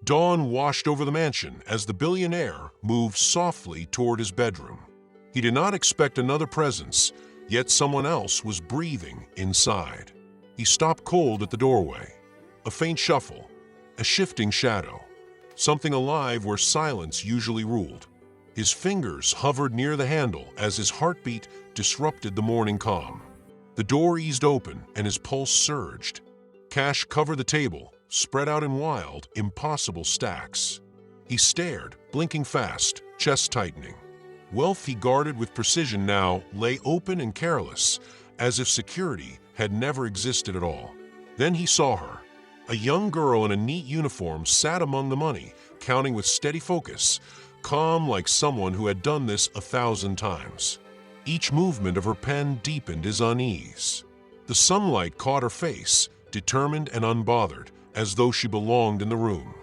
Dawn washed over the mansion as the billionaire moved softly toward his bedroom. He did not expect another presence, yet someone else was breathing inside. He stopped cold at the doorway. A faint shuffle, a shifting shadow, something alive where silence usually ruled. His fingers hovered near the handle as his heartbeat disrupted the morning calm. The door eased open and his pulse surged. Cash covered the table, spread out in wild, impossible stacks. He stared, blinking fast, chest tightening. Wealth he guarded with precision now lay open and careless, as if security had never existed at all. Then he saw her. A young girl in a neat uniform sat among the money, counting with steady focus, calm like someone who had done this 1,000 times. Each movement of her pen deepened his unease. The sunlight caught her face, determined and unbothered, as though she belonged in the room.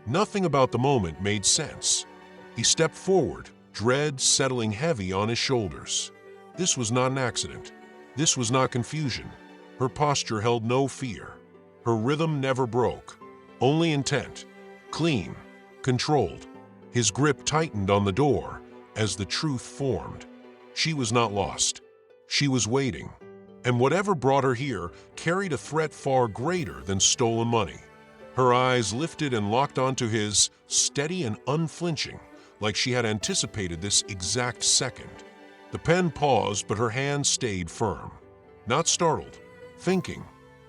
Nothing about the moment made sense. He stepped forward, dread settling heavy on his shoulders. This was not an accident. This was not confusion. Her posture held no fear. Her rhythm never broke. Only intent. Clean. Controlled. His grip tightened on the door as the truth formed. She was not lost. She was waiting. And whatever brought her here carried a threat far greater than stolen money. Her eyes lifted and locked onto his, steady and unflinching, like she had anticipated this exact second. The pen paused, but her hand stayed firm. Not startled, thinking.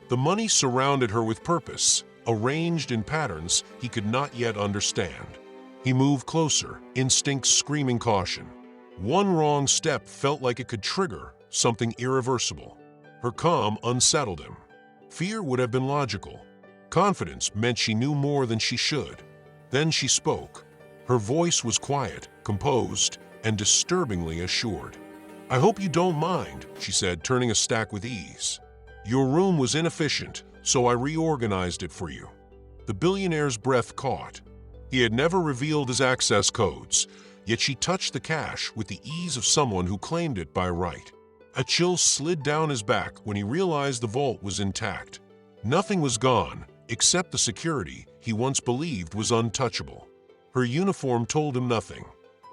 The money surrounded her with purpose, arranged in patterns he could not yet understand. He moved closer, instincts screaming caution. One wrong step felt like it could trigger something irreversible. Her calm unsettled him. Fear would have been logical. Confidence meant she knew more than she should. Then she spoke. Her voice was quiet, composed, and disturbingly assured. "I hope you don't mind," she said, turning a stack with ease. "Your room was inefficient, so I reorganized it for you." The billionaire's breath caught. He had never revealed his access codes, yet she touched the cash with the ease of someone who claimed it by right. A chill slid down his back when he realized the vault was intact. Nothing was gone, except the security he once believed was untouchable. Her uniform told him nothing.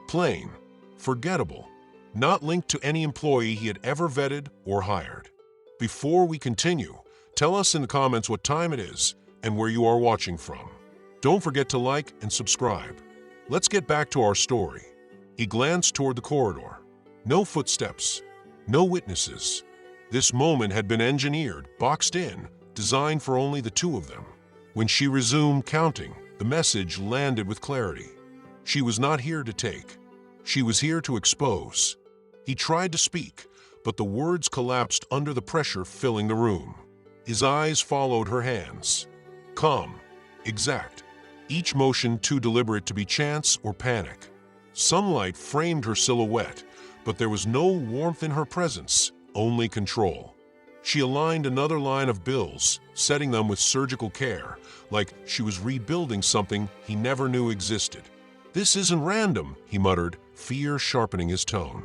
Plain, forgettable, not linked to any employee he had ever vetted or hired. Before we continue, tell us in the comments what time it is and where you are watching from. Don't forget to like and subscribe. Let's get back to our story. He glanced toward the corridor. No footsteps, no witnesses. This moment had been engineered, boxed in, designed for only the two of them. When she resumed counting, the message landed with clarity. She was not here to take. She was here to expose. He tried to speak, but the words collapsed under the pressure filling the room. His eyes followed her hands. Calm, exact, each motion too deliberate to be chance or panic. Sunlight framed her silhouette, but there was no warmth in her presence, only control. She aligned another line of bills, setting them with surgical care, like she was rebuilding something he never knew existed. "This isn't random," he muttered, fear sharpening his tone.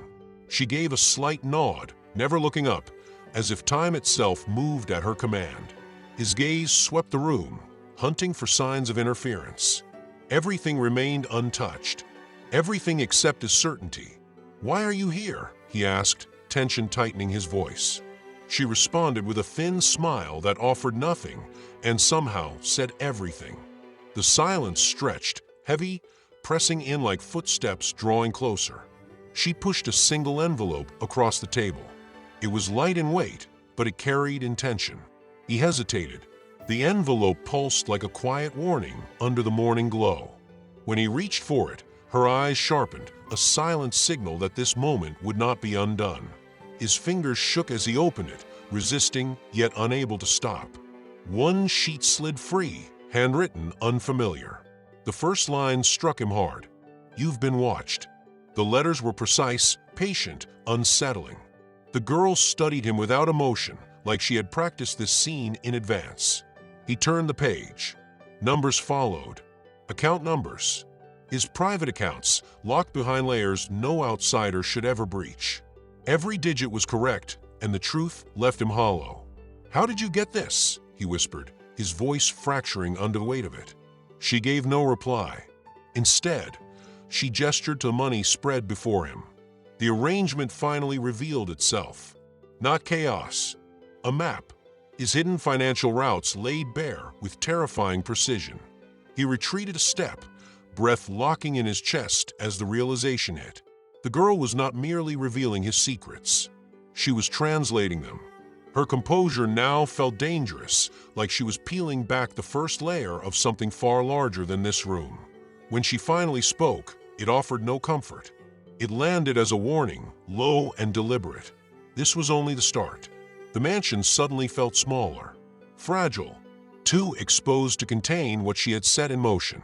She gave a slight nod, never looking up, as if time itself moved at her command. His gaze swept the room, hunting for signs of interference. Everything remained untouched. Everything except his certainty. "Why are you here?" he asked, tension tightening his voice. She responded with a thin smile that offered nothing and somehow said everything. The silence stretched, heavy, pressing in like footsteps drawing closer. She pushed a single envelope across the table. It was light in weight, but it carried intention. He hesitated. The envelope pulsed like a quiet warning under the morning glow. When he reached for it, her eyes sharpened, a silent signal that this moment would not be undone. His fingers shook as he opened it, resisting yet unable to stop. One sheet slid free, handwritten, unfamiliar. The first line struck him hard. "You've been watched." The letters were precise, patient, unsettling. The girl studied him without emotion, like she had practiced this scene in advance. He turned the page. Numbers followed. Account numbers. His private accounts, locked behind layers no outsider should ever breach. Every digit was correct, and the truth left him hollow. "How did you get this?" he whispered, his voice fracturing under the weight of it. She gave no reply. Instead, she gestured to money spread before him. The arrangement finally revealed itself. Not chaos. A map. His hidden financial routes laid bare with terrifying precision. He retreated a step, breath locking in his chest as the realization hit. The girl was not merely revealing his secrets. She was translating them. Her composure now felt dangerous, like she was peeling back the first layer of something far larger than this room. When she finally spoke, it offered no comfort. It landed as a warning, low and deliberate. This was only the start. The mansion suddenly felt smaller, fragile, too exposed to contain what she had set in motion.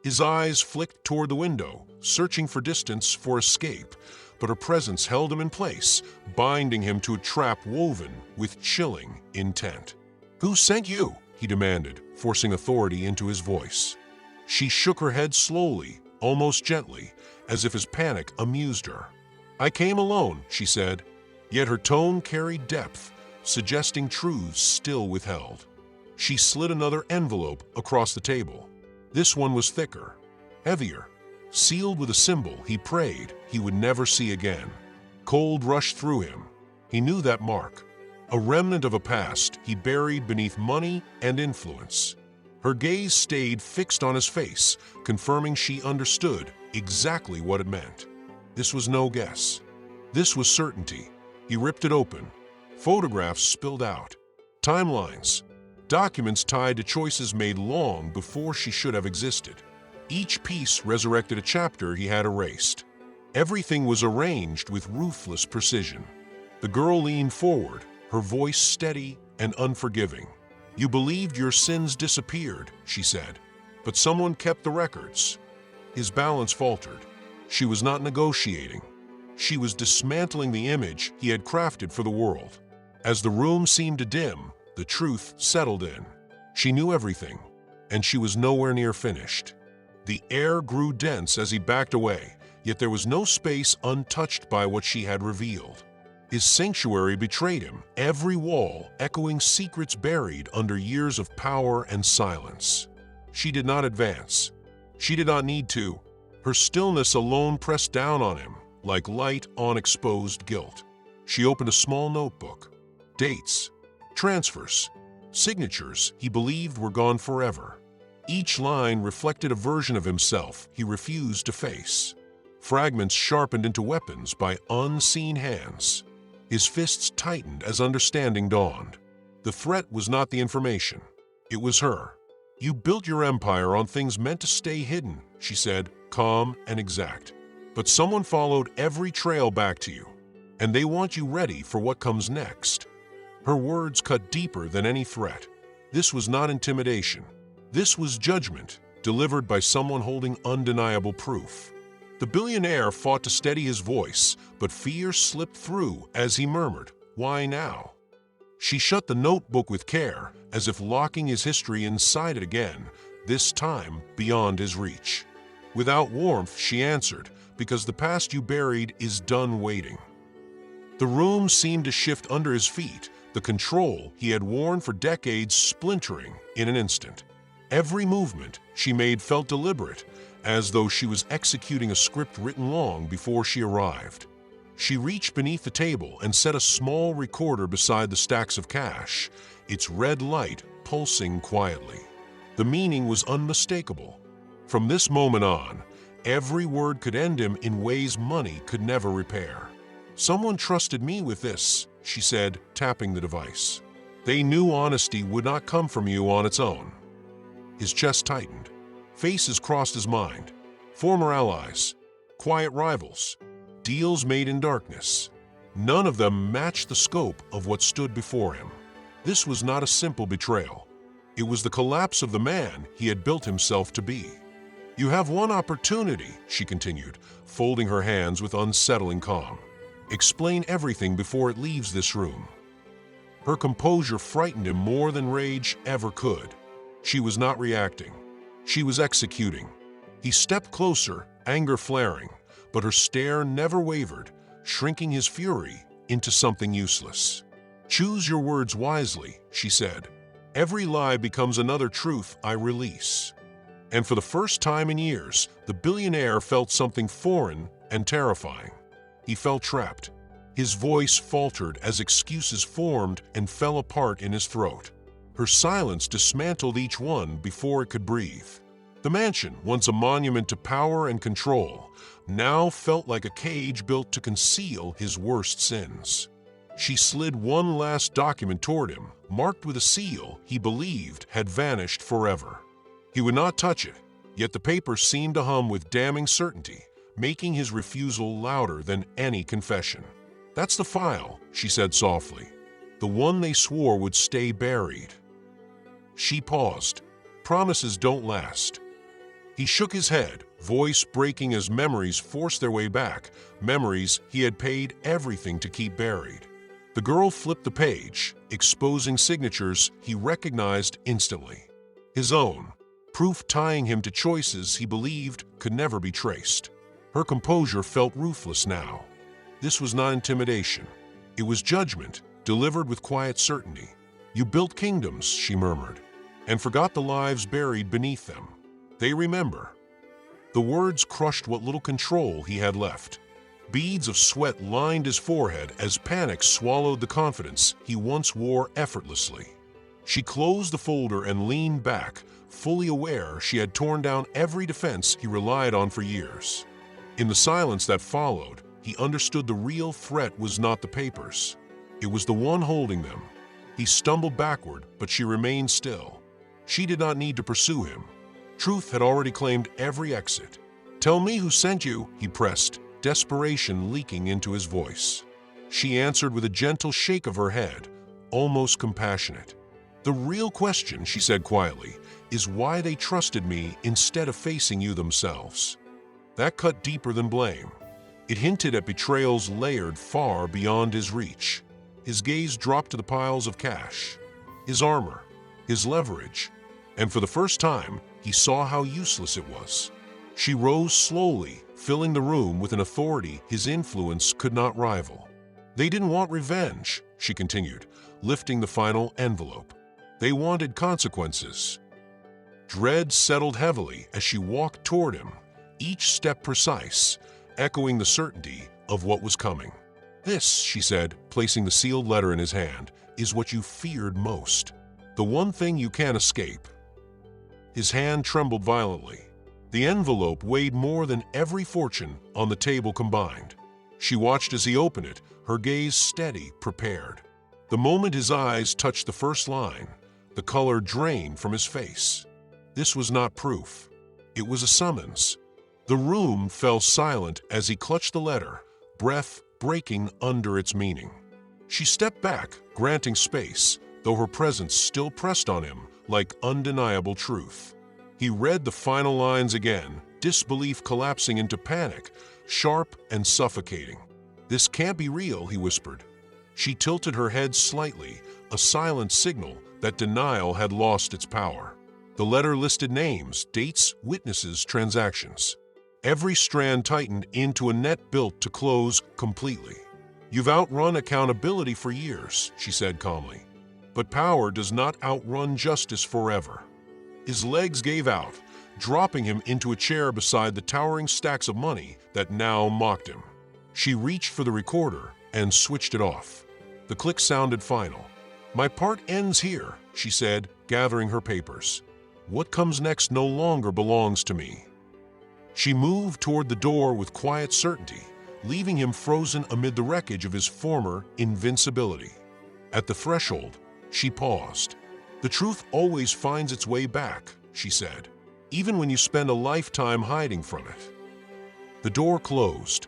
His eyes flicked toward the window, searching for distance for escape, but her presence held him in place, binding him to a trap woven with chilling intent. "Who sent you?" he demanded, forcing authority into his voice. She shook her head slowly, almost gently, as if his panic amused her. "I came alone," she said, yet her tone carried depth, suggesting truths still withheld. She slid another envelope across the table. This one was thicker, heavier, sealed with a symbol he prayed he would never see again. Cold rushed through him. He knew that mark, a remnant of a past he buried beneath money and influence. Her gaze stayed fixed on his face, confirming she understood exactly what it meant. This was no guess. This was certainty. He ripped it open. Photographs spilled out. Timelines. Documents tied to choices made long before she should have existed. Each piece resurrected a chapter he had erased. Everything was arranged with ruthless precision. The girl leaned forward, her voice steady and unforgiving. "You believed your sins disappeared," she said, "but someone kept the records." His balance faltered. She was not negotiating. She was dismantling the image he had crafted for the world. As the room seemed to dim, the truth settled in. She knew everything, and she was nowhere near finished. The air grew dense as he backed away, yet there was no space untouched by what she had revealed. His sanctuary betrayed him, every wall echoing secrets buried under years of power and silence. She did not advance. She did not need to. Her stillness alone pressed down on him, like light on exposed guilt. She opened a small notebook. Dates, transfers, signatures he believed were gone forever. Each line reflected a version of himself he refused to face. Fragments sharpened into weapons by unseen hands. His fists tightened as understanding dawned. The threat was not the information. It was her. "You built your empire on things meant to stay hidden," she said, calm and exact. "But someone followed every trail back to you, and they want you ready for what comes next." Her words cut deeper than any threat. This was not intimidation. This was judgment, delivered by someone holding undeniable proof. The billionaire fought to steady his voice, but fear slipped through as he murmured, "Why now?" She shut the notebook with care, as if locking his history inside it again, this time beyond his reach. Without warmth, she answered, "Because the past you buried is done waiting." The room seemed to shift under his feet, the control he had worn for decades splintering in an instant. Every movement she made felt deliberate, as though she was executing a script written long before she arrived. She reached beneath the table and set a small recorder beside the stacks of cash, its red light pulsing quietly. The meaning was unmistakable. From this moment on, every word could end him in ways money could never repair. "Someone trusted me with this," she said, tapping the device. "They knew honesty would not come from you on its own." His chest tightened. Faces crossed his mind. Former allies, quiet rivals, deals made in darkness. None of them matched the scope of what stood before him. This was not a simple betrayal. It was the collapse of the man he had built himself to be. "You have one opportunity," she continued, folding her hands with unsettling calm. "Explain everything before it leaves this room." Her composure frightened him more than rage ever could. She was not reacting. She was executing. He stepped closer, anger flaring, but her stare never wavered, shrinking his fury into something useless. "Choose your words wisely," she said. "Every lie becomes another truth I release." And for the first time in years, the billionaire felt something foreign and terrifying. He felt trapped. His voice faltered as excuses formed and fell apart in his throat. Her silence dismantled each one before it could breathe. The mansion, once a monument to power and control, now felt like a cage built to conceal his worst sins. She slid one last document toward him, marked with a seal he believed had vanished forever. He would not touch it, yet the paper seemed to hum with damning certainty, making his refusal louder than any confession. "That's the file," she said softly. "The one they swore would stay buried." She paused. Promises don't last. He shook his head, voice breaking as memories forced their way back, memories he had paid everything to keep buried. The girl flipped the page, exposing signatures he recognized instantly. His own, proof tying him to choices he believed could never be traced. Her composure felt ruthless now. This was not intimidation. It was judgment, delivered with quiet certainty. "You built kingdoms," she murmured, "and forgot the lives buried beneath them. They remember." The words crushed what little control he had left. Beads of sweat lined his forehead as panic swallowed the confidence he once wore effortlessly. She closed the folder and leaned back, fully aware she had torn down every defense he relied on for years. In the silence that followed, he understood the real threat was not the papers. It was the one holding them. He stumbled backward, but she remained still. She did not need to pursue him. Truth had already claimed every exit. "Tell me who sent you," he pressed, desperation leaking into his voice. She answered with a gentle shake of her head, almost compassionate. "The real question," she said quietly, "is why they trusted me instead of facing you themselves." That cut deeper than blame. It hinted at betrayals layered far beyond his reach. His gaze dropped to the piles of cash, his armor, his leverage, and for the first time, he saw how useless it was. She rose slowly, filling the room with an authority his influence could not rival. "They didn't want revenge," she continued, lifting the final envelope. "They wanted consequences." Dread settled heavily as she walked toward him, each step precise, echoing the certainty of what was coming. "This," she said, placing the sealed letter in his hand, "is what you feared most. The one thing you can't escape." His hand trembled violently. The envelope weighed more than every fortune on the table combined. She watched as he opened it, her gaze steady, prepared. The moment his eyes touched the first line, the color drained from his face. This was not proof. It was a summons. The room fell silent as he clutched the letter, breath breaking under its meaning. She stepped back, granting space, though her presence still pressed on him like undeniable truth. He read the final lines again, disbelief collapsing into panic, sharp and suffocating. "This can't be real," he whispered. She tilted her head slightly, a silent signal that denial had lost its power. The letter listed names, dates, witnesses, transactions. Every strand tightened into a net built to close completely. "You've outrun accountability for years," she said calmly. "But power does not outrun justice forever." His legs gave out, dropping him into a chair beside the towering stacks of money that now mocked him. She reached for the recorder and switched it off. The click sounded final. "My part ends here," she said, gathering her papers. "What comes next no longer belongs to me." She moved toward the door with quiet certainty, leaving him frozen amid the wreckage of his former invincibility. At the threshold, she paused. "The truth always finds its way back," she said, "even when you spend a lifetime hiding from it." The door closed,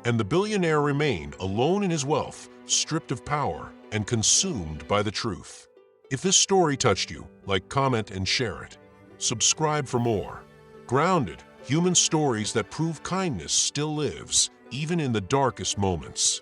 and the billionaire remained alone in his wealth, stripped of power and consumed by the truth. If this story touched you, like, comment, and share it. Subscribe for more. Grounded, human stories that prove kindness still lives, even in the darkest moments.